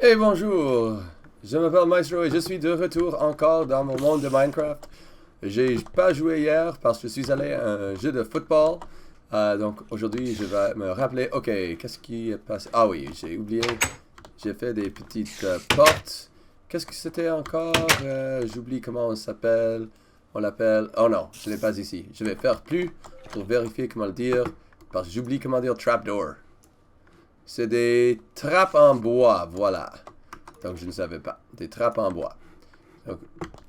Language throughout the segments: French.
Hey, bonjour! Je m'appelle Maestro et je suis de retour encore dans mon monde de Minecraft. J'ai pas joué hier parce que je suis allé à un jeu de football. Donc aujourd'hui, je vais me rappeler. Ok, qu'est-ce qui est passé? Ah oui, j'ai oublié. J'ai fait des petites portes. Qu'est-ce que c'était encore? J'oublie comment on s'appelle. On l'appelle. Oh non, ce n'est pas ici. Je vais faire plus pour vérifier comment le dire. Parce que j'oublie comment dire trapdoor. C'est des trappes en bois, voilà. Donc, je ne savais pas. Des trappes en bois. Donc,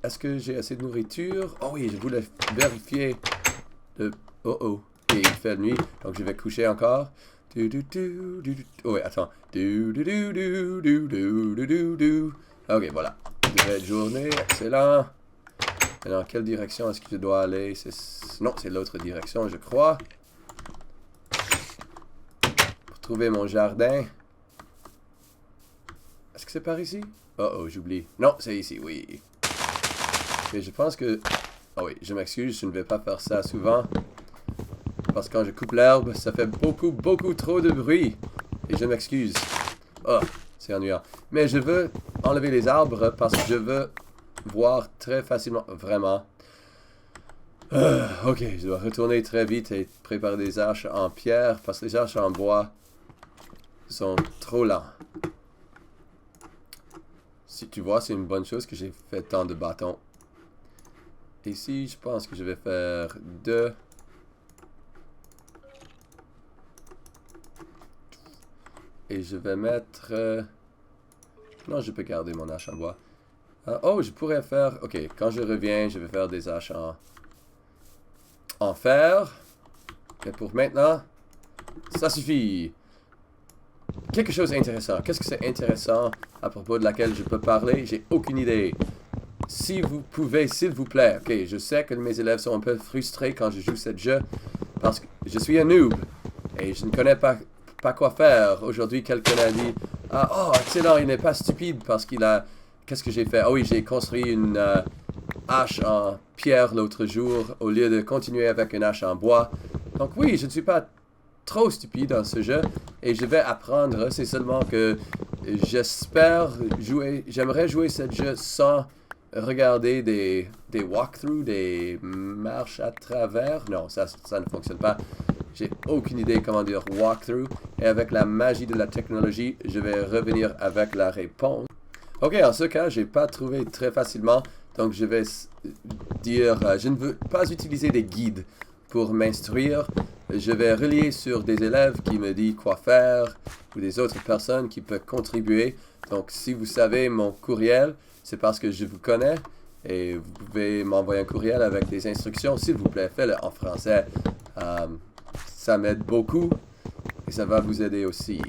est-ce que j'ai assez de nourriture? Oh oui, je voulais vérifier le... Oh oh. Et il fait nuit, donc je vais coucher encore. Oh oui, attends. Ok, voilà. Belle journée, excellent. Et dans quelle direction est-ce que je dois aller? Non, c'est l'autre direction, je crois. Trouver mon jardin. Est-ce que c'est par ici? Oh oh, j'oublie. Non, c'est ici, oui. Et je pense que... Oh oui, je m'excuse, je ne vais pas faire ça souvent. Parce que quand je coupe l'herbe, ça fait beaucoup trop de bruit. Et je m'excuse. Oh, c'est ennuyant. Mais je veux enlever les arbres parce que je veux voir très facilement. Vraiment. Ok, je dois retourner très vite et préparer des arches en pierre parce que les arches en bois sont trop lents. Si tu vois, c'est une bonne chose que j'ai fait tant de bâtons. Ici, je pense que je vais faire 2. Et je vais mettre... Non, je peux garder mon hache en bois. Oh, je pourrais faire... Ok, quand je reviens, je vais faire des haches en fer. Mais pour maintenant, ça suffit. Quelque chose d'intéressant. Qu'est-ce que c'est intéressant à propos de laquelle je peux parler? J'ai aucune idée. Si vous pouvez, s'il vous plaît. Ok, je sais que mes élèves sont un peu frustrés quand je joue ce jeu. Parce que je suis un noob. Et je ne connais pas quoi faire. Aujourd'hui, quelqu'un a dit... Ah, oh, excellent, il n'est pas stupide parce qu'il a... Qu'est-ce que j'ai fait? Oh oui, j'ai construit une hache en pierre l'autre jour au lieu de continuer avec une hache en bois. Donc oui, je ne suis pas trop stupide dans ce jeu et je vais apprendre. C'est seulement que j'espère jouer... J'aimerais jouer ce jeu sans regarder des walkthroughs, des marches à travers. Non, ça ne fonctionne pas. J'ai aucune idée comment dire walkthrough. Et avec la magie de la technologie, je vais revenir avec la réponse. Ok, en ce cas, j'ai pas trouvé très facilement. Donc, je vais dire, je ne veux pas utiliser des guides pour m'instruire. Je vais relier sur des élèves qui me disent quoi faire ou des autres personnes qui peuvent contribuer. Donc, si vous savez mon courriel, c'est parce que je vous connais. Et vous pouvez m'envoyer un courriel avec des instructions. S'il vous plaît, faites-le en français. Ça m'aide beaucoup et ça va vous aider aussi.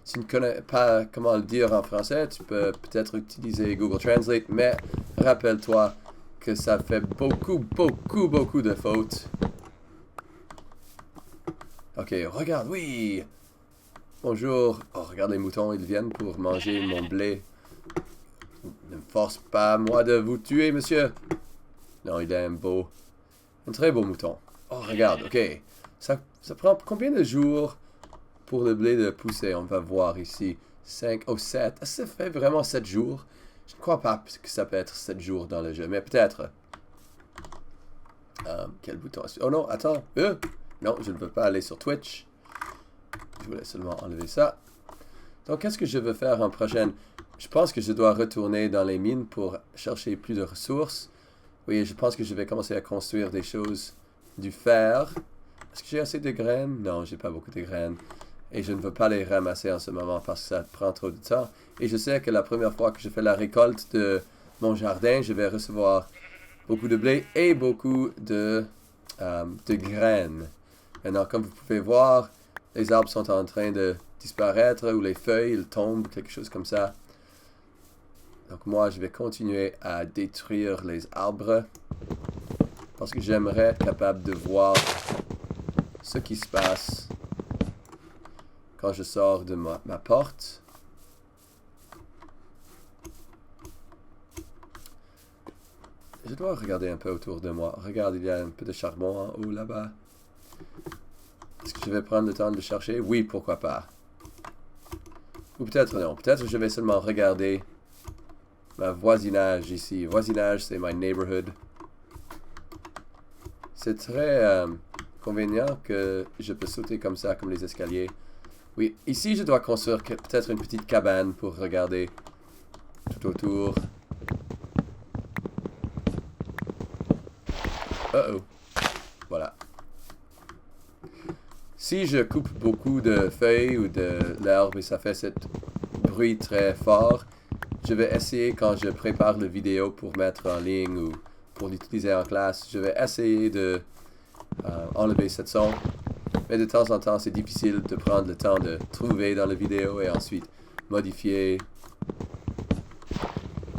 Si tu ne connais pas comment le dire en français, tu peux peut-être utiliser Google Translate, mais rappelle-toi que ça fait beaucoup de fautes. Ok, regarde, oui! Bonjour. Oh, regarde les moutons, ils viennent pour manger mon blé. Ne me force pas, moi, de vous tuer, monsieur. Non, il est un beau... Un très beau mouton. Oh, regarde, ok. Ça prend combien de jours pour le blé de pousser? On va voir ici. 5, oh 7. Ça fait vraiment 7 jours. Je ne crois pas que ça peut être 7 jours dans le jeu, mais peut-être. Quel bouton? Oh non, attends. Non, je ne veux pas aller sur Twitch. Je voulais seulement enlever ça. Donc, qu'est-ce que je veux faire en prochaine? Je pense que je dois retourner dans les mines pour chercher plus de ressources. Oui, je pense que je vais commencer à construire des choses. Du fer. Est-ce que j'ai assez de graines? Non, j'ai pas beaucoup de graines. Et je ne veux pas les ramasser en ce moment parce que ça prend trop de temps. Et je sais que la première fois que je fais la récolte de mon jardin, je vais recevoir beaucoup de blé et beaucoup de graines. Maintenant, comme vous pouvez voir, les arbres sont en train de disparaître ou les feuilles, ils tombent, quelque chose comme ça. Donc moi, je vais continuer à détruire les arbres parce que j'aimerais être capable de voir ce qui se passe quand je sors de ma porte. Je dois regarder un peu autour de moi. Regarde, il y a un peu de charbon en haut là-bas. Est-ce que je vais prendre le temps de le chercher? Oui, pourquoi pas. Ou peut-être non. Peut-être je vais seulement regarder ma voisinage ici. Voisinage, c'est my neighborhood. C'est très convenient que je peux sauter comme ça, comme les escaliers. Oui, ici je dois construire peut-être une petite cabane pour regarder tout autour. Oh. Voilà. Si je coupe beaucoup de feuilles ou de l'herbe et ça fait ce bruit très fort, je vais essayer quand je prépare la vidéo pour mettre en ligne ou pour l'utiliser en classe, je vais essayer de enlever cette son. Mais de temps en temps, c'est difficile de prendre le temps de trouver dans la vidéo et ensuite modifier.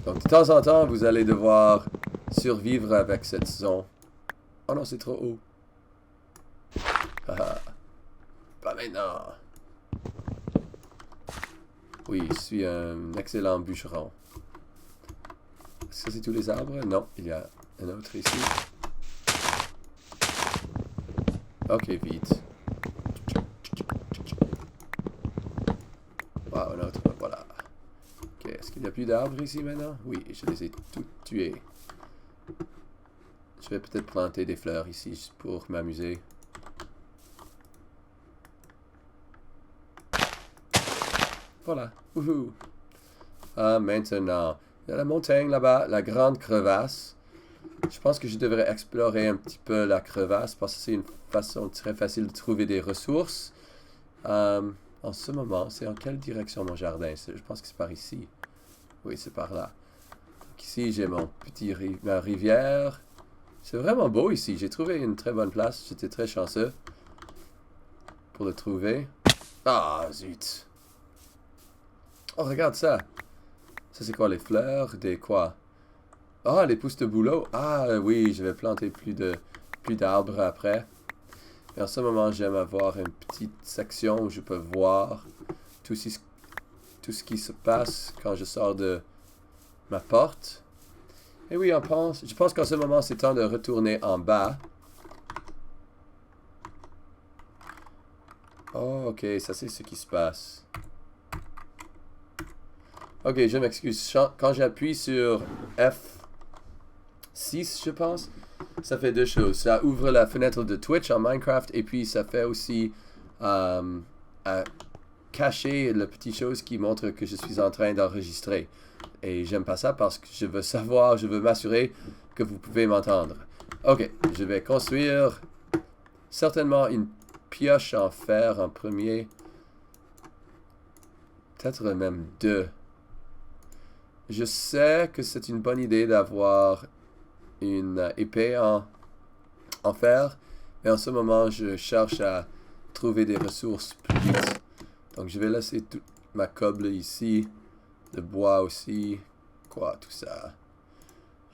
Donc de temps en temps, vous allez devoir survivre avec cette son. Oh non, c'est trop haut. Haha. Pas maintenant. Oui, je suis un excellent bûcheron. Est-ce que c'est tous les arbres? Non, il y a un autre ici. Ok, vite. Wow, un autre, voilà. Ok, est-ce qu'il n'y a plus d'arbres ici maintenant? Oui, je les ai tous tués. Je vais peut-être planter des fleurs ici juste pour m'amuser. Voilà. Wouhou. Ah, maintenant. Il y a la montagne là-bas, la grande crevasse. Je pense que je devrais explorer un petit peu la crevasse parce que c'est une façon très facile de trouver des ressources. En ce moment, c'est en quelle direction mon jardin? Je pense que c'est par ici. Oui, c'est par là. Donc ici, j'ai ma rivière. C'est vraiment beau ici. J'ai trouvé une très bonne place. J'étais très chanceux pour le trouver. Ah, zut. Oh, regarde ça. Ça, c'est quoi, les fleurs? Des quoi? Ah, les pousses de bouleau. Ah, oui, je vais planter plus d'arbres après. Et en ce moment, j'aime avoir une petite section où je peux voir tout ce qui se passe quand je sors de ma porte. Et oui, je pense qu'en ce moment, c'est temps de retourner en bas. Oh, ok, ça c'est ce qui se passe. Ok, je m'excuse. Quand j'appuie sur F6, je pense, ça fait deux choses. Ça ouvre la fenêtre de Twitch en Minecraft et puis ça fait aussi cacher la petite chose qui montre que je suis en train d'enregistrer. Et j'aime pas ça parce que je veux m'assurer que vous pouvez m'entendre. Ok, je vais construire certainement une pioche en fer en premier. Peut-être même deux. Je sais que c'est une bonne idée d'avoir une épée en fer, mais en ce moment, je cherche à trouver des ressources plus vite. Donc, je vais laisser toute ma coble ici, le bois aussi, quoi, tout ça.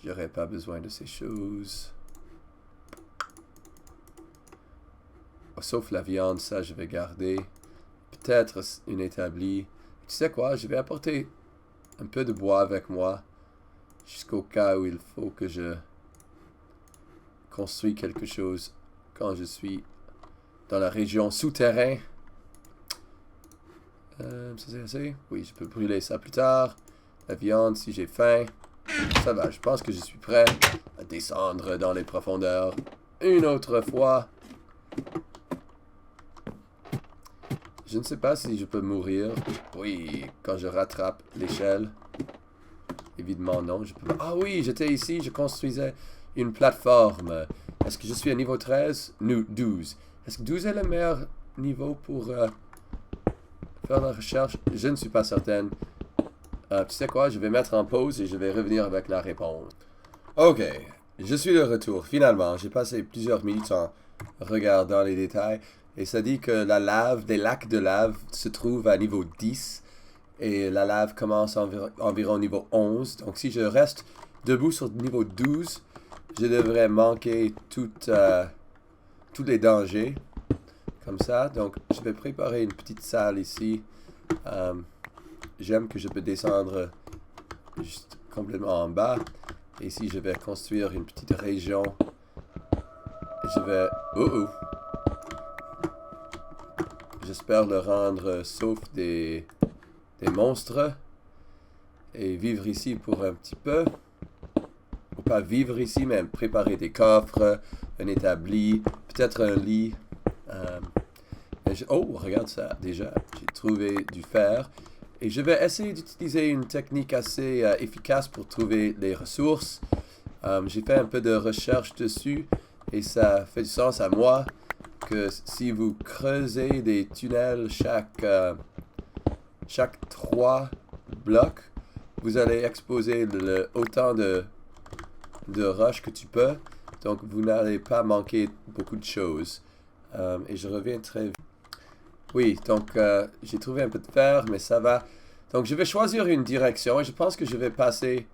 J'aurais pas besoin de ces choses. Oh, sauf la viande, ça, je vais garder. Peut-être une établie. Tu sais quoi, je vais apporter un peu de bois avec moi jusqu'au cas où il faut que je construis quelque chose quand je suis dans la région souterrain. Ça c'est assez? Oui, je peux brûler ça plus tard. La viande, si j'ai faim. Ça va, je pense que je suis prêt à descendre dans les profondeurs une autre fois. Je ne sais pas si je peux mourir. Oui, quand je rattrape l'échelle. Évidemment, non. Je peux... Ah oui, j'étais ici, je construisais une plateforme. Est-ce que je suis à niveau 13? Non, 12. Est-ce que 12 est le meilleur niveau pour faire la recherche? Je ne suis pas certaine. Tu sais quoi? Je vais mettre en pause et je vais revenir avec la réponse. Ok, je suis de retour. Finalement, j'ai passé plusieurs minutes en regardant les détails. Et ça dit que la lave, des lacs de lave, se trouvent à niveau 10. Et la lave commence environ niveau 11. Donc si je reste debout sur niveau 12, je devrais manquer tous les dangers. Comme ça. Donc je vais préparer une petite salle ici. J'aime que je peux descendre juste complètement en bas. Et ici je vais construire une petite région. Et je vais... J'espère le rendre sauf des des monstres. Et vivre ici pour un petit peu. Ou pas vivre ici, mais préparer des coffres, un établi, peut-être un lit. Oh, regarde ça, déjà, j'ai trouvé du fer. Et je vais essayer d'utiliser une technique assez efficace pour trouver les ressources. J'ai fait un peu de recherche dessus et ça fait du sens à moi que si vous creusez des tunnels chaque 3 blocs, vous allez exposer autant de roches que tu peux. Donc vous n'allez pas manquer beaucoup de choses. Et je reviens très vite. Oui, donc j'ai trouvé un peu de fer, mais ça va. Donc je vais choisir une direction et je pense que je vais passer...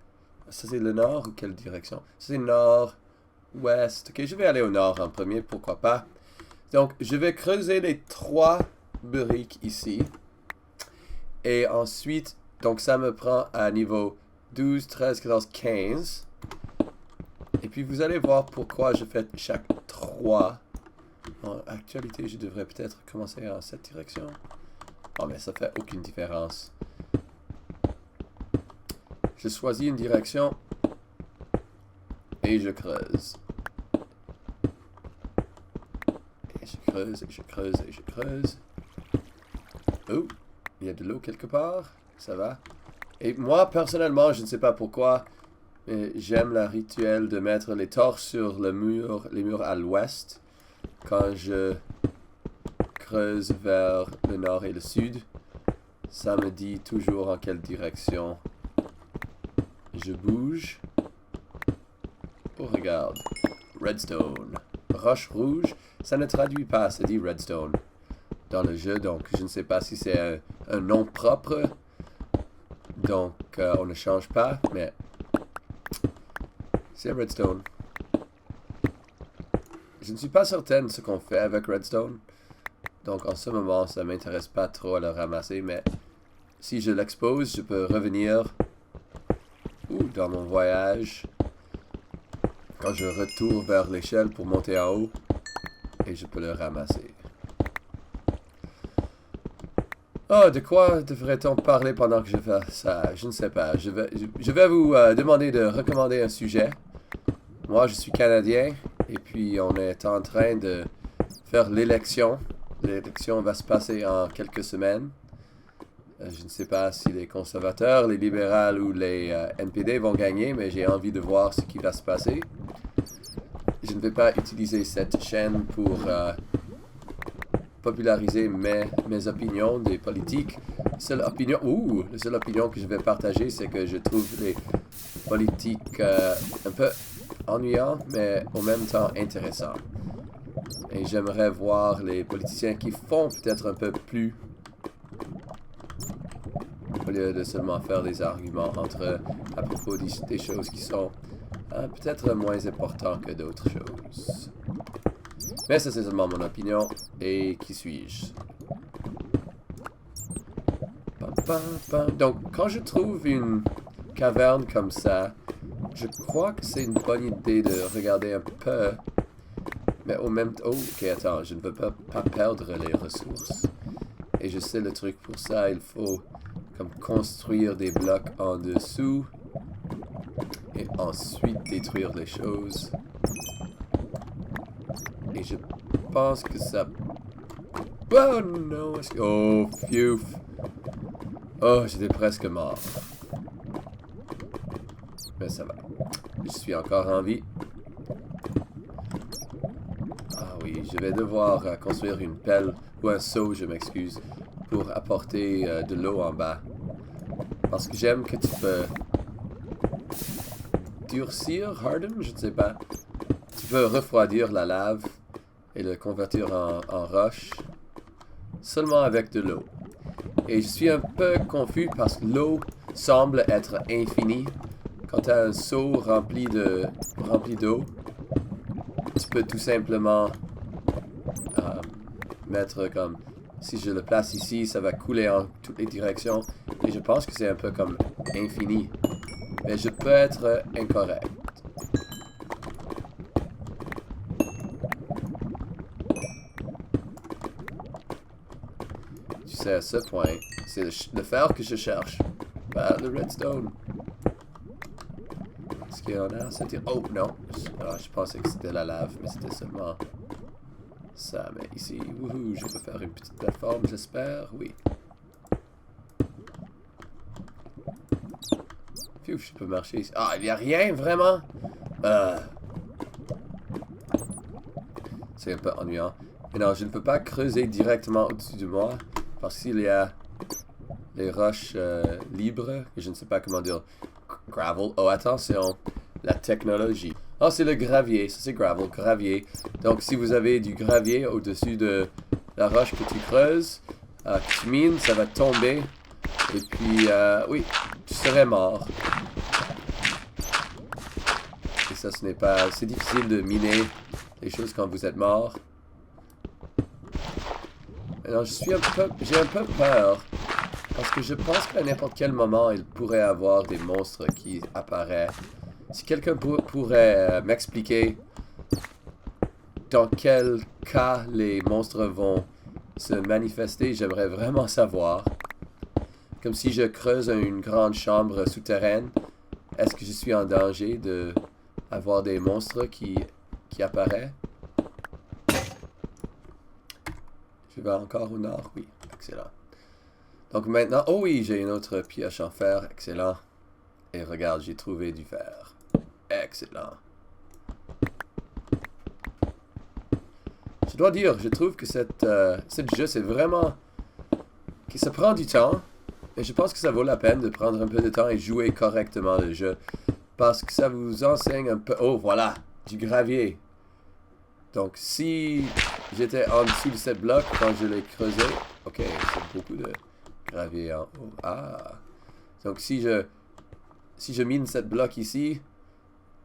Ça c'est le nord ou quelle direction? Ça c'est nord, ouest. Ok, je vais aller au nord en premier, pourquoi pas. Donc je vais creuser les 3 briques ici. Et ensuite, donc ça me prend à niveau 12, 13, 14, 15. Et puis vous allez voir pourquoi je fais chaque 3. En actualité, je devrais peut-être commencer en cette direction. Oh, mais ça fait aucune différence. Je choisis une direction et je creuse. Et je creuse, et je creuse, et je creuse. Oh, il y a de l'eau quelque part. Ça va. Et moi, personnellement, je ne sais pas pourquoi, mais j'aime le rituel de mettre les torches sur les murs à l'ouest. Quand je creuse vers le nord et le sud, ça me dit toujours en quelle direction je bouge. Oh, regarde. Redstone. Roche rouge, ça ne traduit pas, ça dit redstone dans le jeu, donc je ne sais pas si c'est un nom propre. Donc, on ne change pas, mais c'est redstone. Je ne suis pas certaine ce qu'on fait avec redstone. Donc, en ce moment, ça ne m'intéresse pas trop à le ramasser, mais si je l'expose, je peux revenir dans mon voyage quand je retourne vers l'échelle pour monter en haut et je peux le ramasser. Oh, de quoi devrait-on parler pendant que je fais ça? Je ne sais pas. Je vais vous demander de recommander un sujet. Moi, je suis Canadien et puis on est en train de faire l'élection. L'élection va se passer en quelques semaines. Je ne sais pas si les conservateurs, les libéraux ou les NPD vont gagner, mais j'ai envie de voir ce qui va se passer. Je ne vais pas utiliser cette chaîne pour populariser mes opinions des politiques. La seule opinion que je vais partager, c'est que je trouve les politiques un peu ennuyants, mais en même temps intéressants. Et j'aimerais voir les politiciens qui font peut-être un peu plus, au lieu de seulement faire des arguments entre eux à propos des choses qui sont peut-être moins importantes que d'autres choses. Mais ça, c'est seulement mon opinion. Et qui suis-je? Donc, quand je trouve une caverne comme ça, je crois que c'est une bonne idée de regarder un peu. Mais au même temps... Oh, ok, attends, je ne veux pas perdre les ressources. Et je sais le truc pour ça, il faut comme construire des blocs en dessous. Et ensuite détruire les choses. Et je pense que ça... Oh non! Oh, phew! Oh, j'étais presque mort. Mais ça va. Je suis encore en vie. Ah oui, je vais devoir construire une pelle ou un seau, je m'excuse, pour apporter de l'eau en bas. Parce que j'aime que tu peux durcir, harden, je ne sais pas. Tu peux refroidir la lave et le convertir en roche seulement avec de l'eau. Et je suis un peu confus parce que l'eau semble être infinie. Quand tu as un seau rempli d'eau, tu peux tout simplement mettre comme... Si je le place ici, ça va couler en toutes les directions. Et je pense que c'est un peu comme infini. Mais je peux être incorrect. Tu c'est à ce point. C'est le fer que je cherche. Pas le redstone. Est-ce qu'il y en a? Oh non. Je pensais que c'était la lave, mais c'était seulement ça. Mais ici, wouhou, je peux faire une petite plateforme, j'espère. Oui. Pfiou, je peux marcher ici. Ah, il n'y a rien, vraiment? C'est un peu ennuyant. Mais non, je ne peux pas creuser directement au-dessus de moi. Parce qu'il y a les roches libres. Que je ne sais pas comment dire. Gravel. Oh, attention. La technologie. Oh, c'est le gravier. Ça, c'est gravel. Gravier. Donc, si vous avez du gravier au-dessus de la roche que tu creuses, que tu mines, ça va tomber. Et puis, oui, tu serais mort. Et ça, ce n'est pas... C'est difficile de miner les choses quand vous êtes mort. Alors, j'ai un peu peur. Parce que je pense qu'à n'importe quel moment, il pourrait y avoir des monstres qui apparaissent. Si quelqu'un pourrait m'expliquer dans quel cas les monstres vont se manifester, j'aimerais vraiment savoir. Comme si je creuse une grande chambre souterraine, est-ce que je suis en danger de avoir des monstres qui apparaissent? Je vais encore au nord, oui, excellent. Donc maintenant, oh oui, j'ai une autre pioche en fer, excellent. Et regarde, j'ai trouvé du fer. Excellent. Je dois dire, je trouve que cette jeu, c'est vraiment... que ça prend du temps. Et je pense que ça vaut la peine de prendre un peu de temps et jouer correctement le jeu. Parce que ça vous enseigne un peu... Oh, voilà, du gravier. Donc, si j'étais en dessous de cette bloc quand je l'ai creusé... Ok, c'est beaucoup de gravier en haut. Ah. Donc, si je mine cette bloc ici,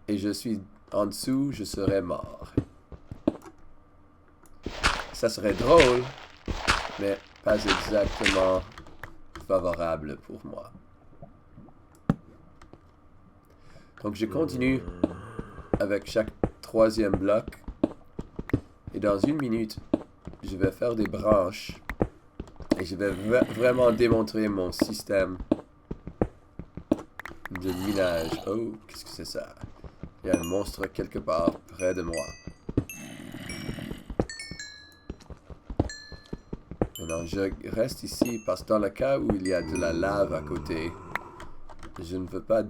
et je suis en dessous, je serais mort. Ça serait drôle, mais pas exactement favorable pour moi. Donc je continue avec chaque troisième bloc. Et dans une minute, je vais faire des branches. Et je vais vraiment démontrer mon système de minage. Oh, qu'est-ce que c'est ça? Il y a un monstre quelque part près de moi. Maintenant, je reste ici parce que dans le cas où il y a de la lave à côté, je ne veux pas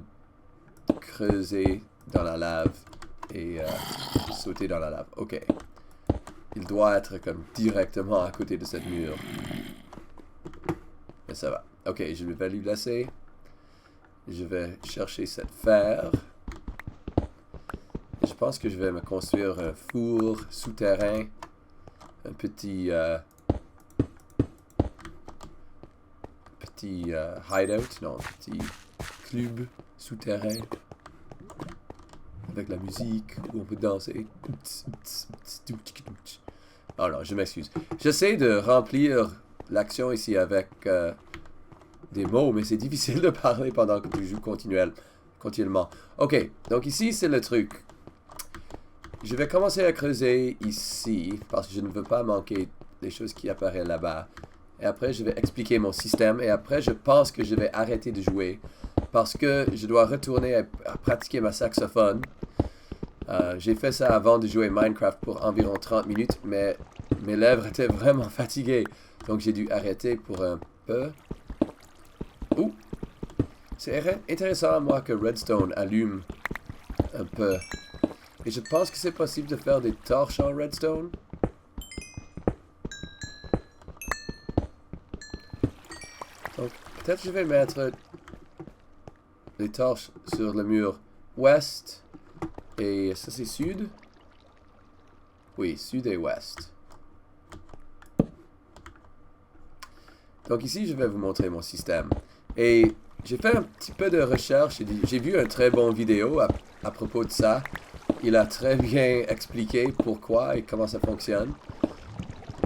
creuser dans la lave et sauter dans la lave. Ok. Il doit être comme directement à côté de cette mur. Mais ça va. Ok, je vais lui laisser. Je vais chercher cette fer. Et je pense que je vais me construire un four souterrain. Un petit... hideout, non, petit club souterrain avec la musique où on peut danser. Oh non, je m'excuse. J'essaie de remplir l'action ici avec des mots, mais c'est difficile de parler pendant que tu joues continuellement. Ok, donc ici c'est le truc. Je vais commencer à creuser ici parce que je ne veux pas manquer des choses qui apparaissent là-bas. Et après, je vais expliquer mon système. Et après, je pense que je vais arrêter de jouer. Parce que je dois retourner à pratiquer ma saxophone. J'ai fait ça avant de jouer Minecraft pour environ 30 minutes. Mais mes lèvres étaient vraiment fatiguées. Donc j'ai dû arrêter pour un peu. Ouh! C'est intéressant à moi que Redstone allume un peu. Et je pense que c'est possible de faire des torches en Redstone. Donc, peut-être je vais mettre les torches sur le mur ouest. Et ça, c'est sud? Oui, sud et ouest. Donc ici, je vais vous montrer mon système. Et j'ai fait un petit peu de recherche. J'ai vu une très bonne vidéo à propos de ça. Il a très bien expliqué pourquoi et comment ça fonctionne.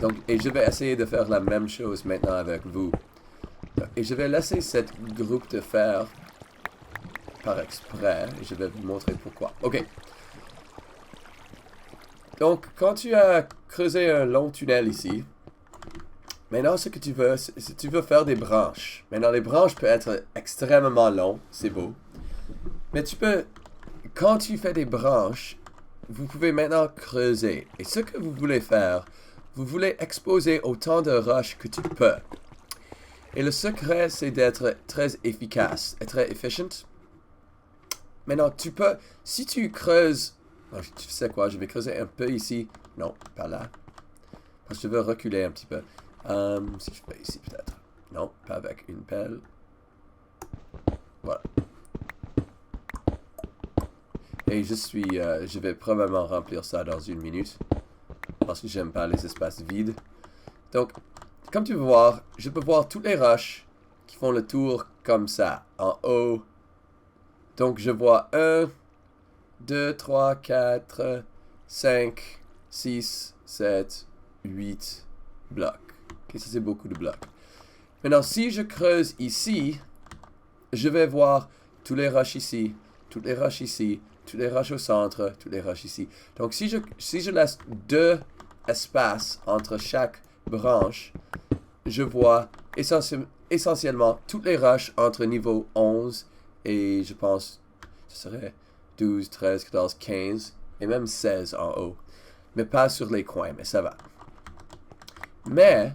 Donc, et je vais essayer de faire la même chose maintenant avec vous. Et je vais laisser cette groupe de fer par exprès. Et je vais vous montrer pourquoi. Ok. Donc, quand tu as creusé un long tunnel ici, Maintenant, ce que tu veux, c'est tu veux faire des branches. Maintenant, les branches peuvent être extrêmement longues, c'est beau. Mais tu peux, quand tu fais des branches, vous pouvez maintenant creuser. Et ce que vous voulez faire, vous voulez exposer autant de roches que tu peux. Et le secret, c'est d'être très efficace et très efficient. Maintenant, tu peux, si tu creuses, tu sais quoi, je vais creuser un peu ici. Non, pas là. Parce que je veux reculer un petit peu. Si je fais ici peut-être. Non, pas avec une pelle. Voilà. Et je vais probablement remplir ça dans 1 minute. Parce que j'aime pas les espaces vides. Donc, comme tu peux voir, je peux voir toutes les roches qui font le tour comme ça, en haut. Donc, je vois 1, 2, 3, 4, 5, 6, 7, 8 blocs. Ok, ça c'est beaucoup de blocs. Maintenant, si je creuse ici, je vais voir toutes les roches ici, toutes les roches ici, toutes les roches au centre, toutes les roches ici. Donc, si je laisse 2 espaces entre chaque branche, je vois essentiellement toutes les roches entre niveau 11 et je pense ce serait 12, 13, 14, 15 et même 16 en haut. Mais pas sur les coins, mais ça va. Mais,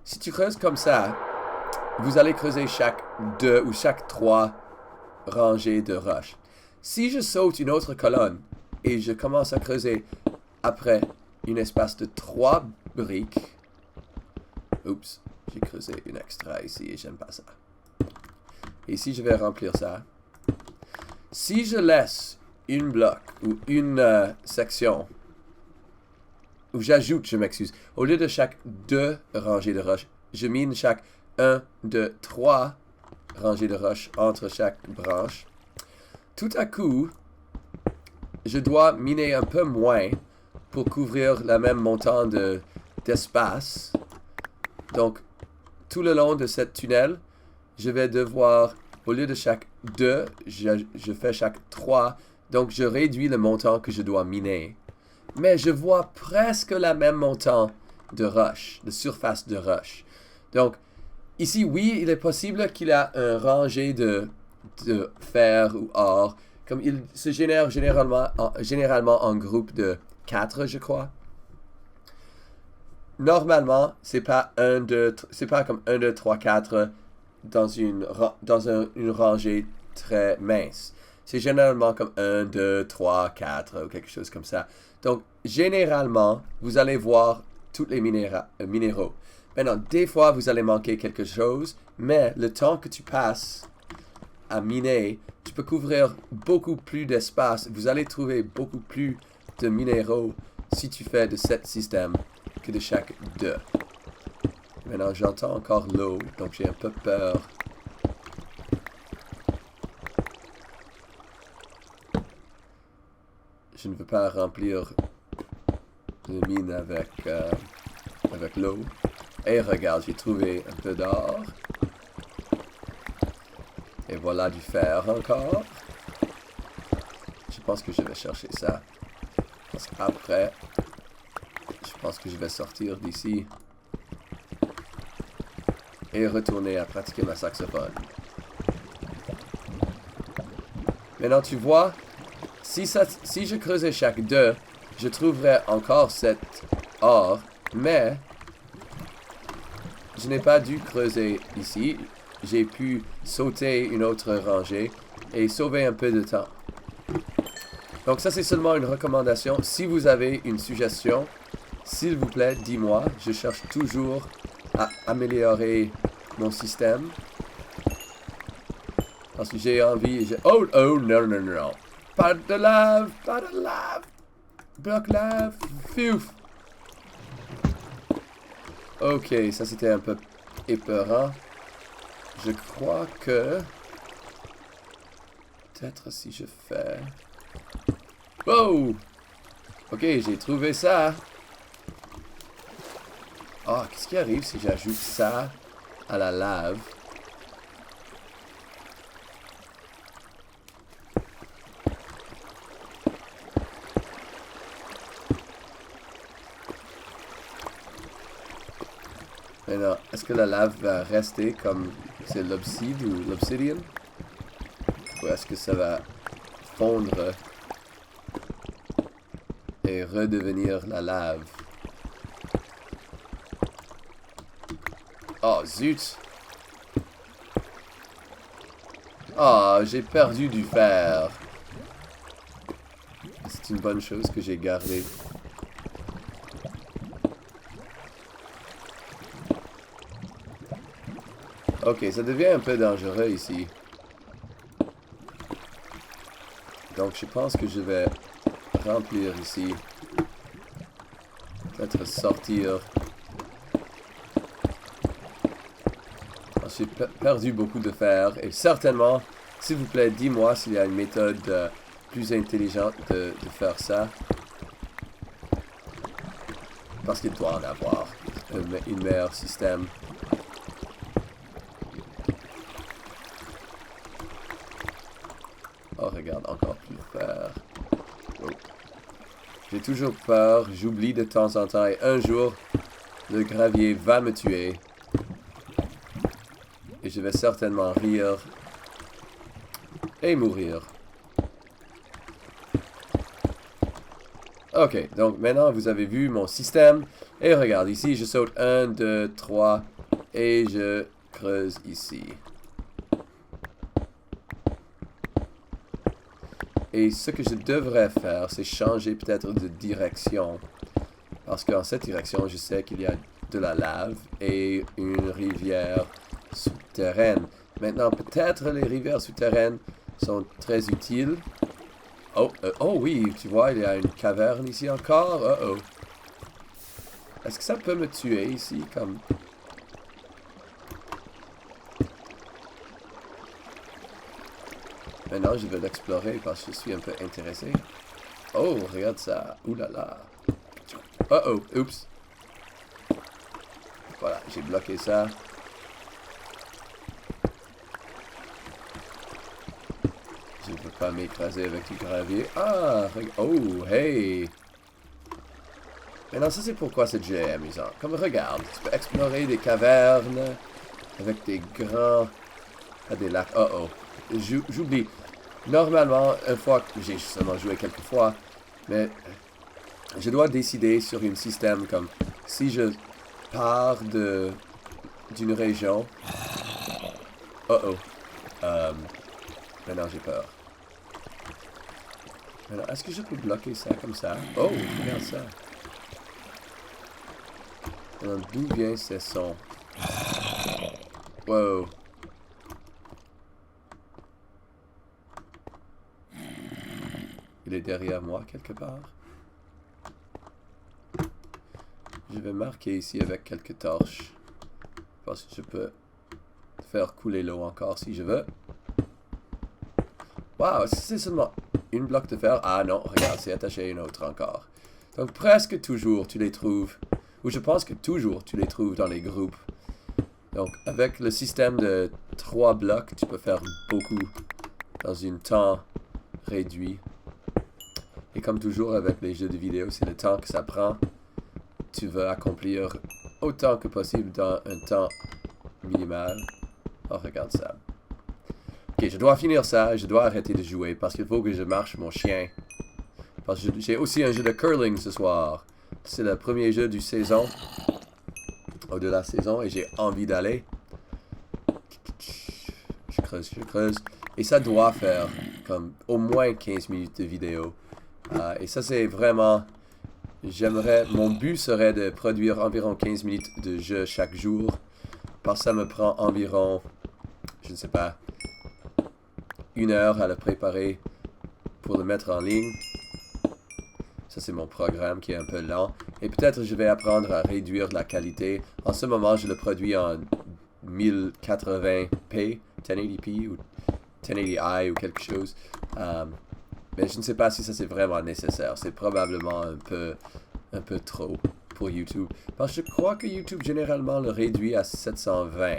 si tu creuses comme ça, vous allez creuser chaque 2 ou chaque 3 rangées de roches. Si je saute une autre colonne et je commence à creuser après un espace de 3 briques, oups, j'ai creusé une extra ici et j'aime pas ça. Et ici, je vais remplir ça. Si je laisse une bloc ou une section, ou j'ajoute, je m'excuse, au lieu de chaque 2 rangées de roches, je mine chaque 1, 2, 3 rangées de roches entre chaque branche. Tout à coup, je dois miner un peu moins pour couvrir le même montant d'espace. Donc, tout le long de cette tunnel, je vais devoir, au lieu de chaque 2, je fais chaque 3. Donc, je réduis le montant que je dois miner. Mais je vois presque le même montant de roches, de surface de roches. Donc, ici, oui, il est possible qu'il y a un rangée de fer ou or. Comme il se génère généralement en groupe de 4, je crois. Normalement, c'est pas comme 1, 2, 3, 4 dans une rangée très mince. C'est généralement comme 1, 2, 3, 4 ou quelque chose comme ça. Donc, généralement, vous allez voir tous les minéraux. Maintenant, des fois, vous allez manquer quelque chose, mais le temps que tu passes à miner, tu peux couvrir beaucoup plus d'espace. Vous allez trouver beaucoup plus de minéraux si tu fais de ce système que de chaque 2. Maintenant, j'entends encore l'eau, donc j'ai un peu peur. Je ne veux pas remplir le mine avec l'eau. Et regarde, j'ai trouvé un peu d'or. Et voilà du fer encore. Je pense que je vais chercher ça. Parce qu'après, je pense que je vais sortir d'ici. Et retourner à pratiquer ma saxophone. Maintenant, tu vois, si je creusais chaque 2, je trouverais encore cet or, mais je n'ai pas dû creuser ici. J'ai pu sauter une autre rangée et sauver un peu de temps. Donc ça, c'est seulement une recommandation. Si vous avez une suggestion, s'il vous plaît, dis-moi. Je cherche toujours à améliorer mon système. Parce que j'ai envie... Oh, non, non, non. Pas de lave, pas de lave. Bloc lave, pfff. Ok, ça c'était un peu épeurant. Je crois que... Peut-être si je fais... Oh! Ok, j'ai trouvé ça. Oh, qu'est-ce qui arrive si j'ajoute ça à la lave? Maintenant, est-ce que la lave va rester comme c'est l'obsidian ou l'obsidian? Ou est-ce que ça va fondre et redevenir la lave? Oh, zut! Oh, j'ai perdu du fer. C'est une bonne chose que j'ai gardé. Ok, ça devient un peu dangereux ici. Donc je pense que je vais remplir ici. Peut-être sortir. J'ai perdu beaucoup de fer. Et certainement, s'il vous plaît, dis-moi s'il y a une méthode plus intelligente de faire ça. Parce qu'il doit en avoir un meilleur système. Oh, regarde, encore plus de fer. Oh. J'ai toujours peur, j'oublie de temps en temps, et un jour, le gravier va me tuer. Et je vais certainement rire et mourir. Ok, donc maintenant vous avez vu mon système. Et regarde, ici je saute 1, 2, 3 et je creuse ici. Et ce que je devrais faire, c'est changer peut-être de direction. Parce qu'en cette direction, je sais qu'il y a de la lave et une rivière souterraine. Maintenant, peut-être les rivières souterraines sont très utiles. Oh, oh oui, tu vois, il y a une caverne ici encore. Oh oh. Est-ce que ça peut me tuer ici, comme... Maintenant, je vais l'explorer parce que je suis un peu intéressé. Oh, regarde ça. Ouh là là. Oh oh, oups. Voilà, j'ai bloqué ça. Je ne peux pas m'écraser avec du gravier. Ah, oh, hey. Maintenant, ça c'est pourquoi ce jeu est amusant. Comme regarde, tu peux explorer des cavernes avec des grands... des lacs. Oh oh. J'oublie. Normalement, une fois que j'ai seulement joué quelques fois, mais je dois décider sur un système comme si je pars d'une région. Oh oh. Maintenant j'ai peur. Maintenant, est-ce que je peux bloquer ça comme ça? Oh, regarde ça. Alors, d'où vient ce son? Wow. Il est derrière moi quelque part. Je vais marquer ici avec quelques torches. Parce que je peux faire couler l'eau encore si je veux. Wow, est-ce que c'est seulement une bloc de fer? Ah non, regarde, c'est attaché à une autre encore. Donc presque toujours tu les trouves. Ou je pense que toujours tu les trouves dans les groupes. Donc avec le système de 3 blocs, tu peux faire beaucoup dans un temps réduit. Et comme toujours avec les jeux de vidéo, c'est le temps que ça prend. Tu veux accomplir autant que possible dans un temps minimal. Oh, regarde ça. Ok, je dois finir ça. Je dois arrêter de jouer parce qu'il faut que je marche mon chien. Parce que j'ai aussi un jeu de curling ce soir. C'est le premier jeu du saison. De la saison. Et j'ai envie d'aller. Je creuse, je creuse. Et ça doit faire comme au moins 15 minutes de vidéo. Et ça c'est vraiment... Mon but serait de produire environ 15 minutes de jeu chaque jour. Parce que ça me prend environ, je ne sais pas, 1 heure à le préparer pour le mettre en ligne. Ça c'est mon programme qui est un peu lent. Et peut-être je vais apprendre à réduire la qualité. En ce moment je le produis en 1080p, 1080p ou 1080i ou quelque chose. Mais je ne sais pas si ça c'est vraiment nécessaire. C'est probablement un peu trop pour YouTube. Parce que je crois que YouTube généralement le réduit à 720.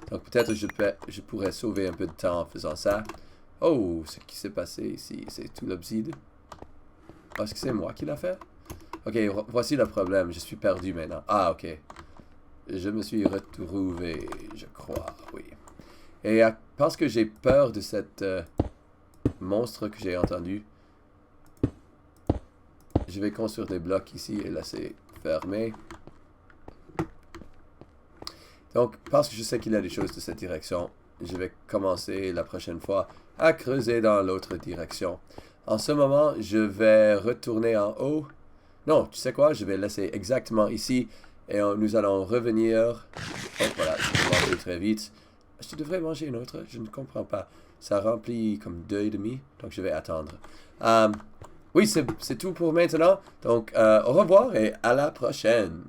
Donc peut-être je pourrais sauver un peu de temps en faisant ça. Oh, ce qui s'est passé ici, c'est tout l'obside. Est-ce que c'est moi qui l'a fait? Ok, voici le problème. Je suis perdu maintenant. Ah, ok. Je me suis retrouvé, je crois, oui. Et parce que j'ai peur de cette monstre que j'ai entendu, je vais construire des blocs ici et laisser fermer. Donc, parce que je sais qu'il y a des choses de cette direction, je vais commencer la prochaine fois à creuser dans l'autre direction. En ce moment, je vais retourner en haut. Non, tu sais quoi? Je vais laisser exactement ici et nous allons revenir. Oh, voilà, je vais manger très vite. Est-ce que je devrais manger une autre? Je ne comprends pas. Ça remplit comme 2,5, donc je vais attendre. Oui, c'est tout pour maintenant. Donc, au revoir et à la prochaine.